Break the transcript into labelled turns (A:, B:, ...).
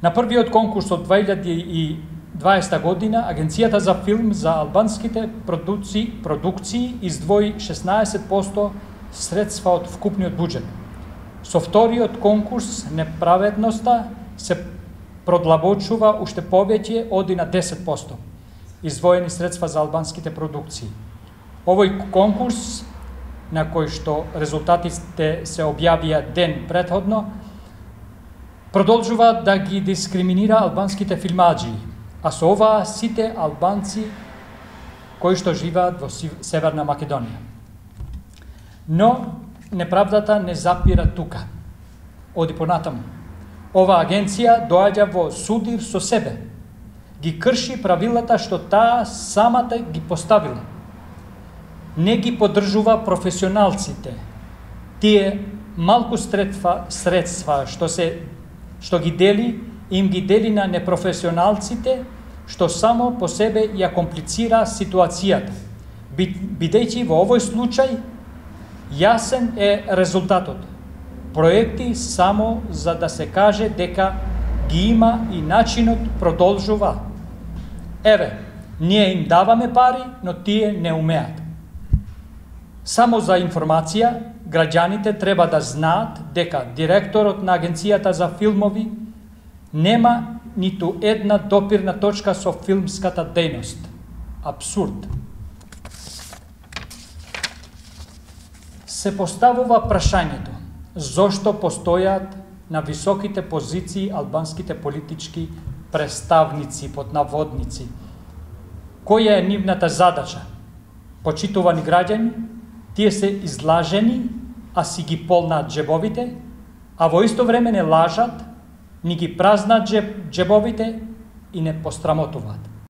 A: На првиот конкурс од 2020 година, Агенцијата за филм за албанските продукции издвои 16% средства од вкупниот буџет. Со вториот конкурс, Неправедноста, се продлабочува уште повеќе, оди на 10% издвоени средства за албанските продукции. Овој конкурс, на кој што резултатите се објавија ден претходно, продолжува да ги дискриминира албанските филмаджи, а со ова сите албанци кои што живеат во Северна Македонија. Но неправдата не запира тука. Оди понатаму. Ова агенција доаѓа во судир со себе. Ги крши правилата што таа самата ги поставила. Не ги поддржува професионалците. Тие малку средства што ги дели, им ги дели на непрофесионалците, што само по себе ја комплицира ситуацијата. Бидејќи во овој случај јасен е резултатот. Проекти само за да се каже дека ги има и начинот продолжува. Еве, ние им даваме пари, но тие не умеат. Само за информација, граѓаните треба да знаат дека директорот на Агенцијата за филмови нема ниту една допирна точка со филмската дејност. Абсурд. Се поставува прашањето зошто постојат на високите позиции албанските политички представници под наводници. Која е нивната задача? Почитувани граѓани, тие се излажени, а си ги полнат джебовите, а во исто време не лажат, ни ги празнат джебовите и не пострамотуваат.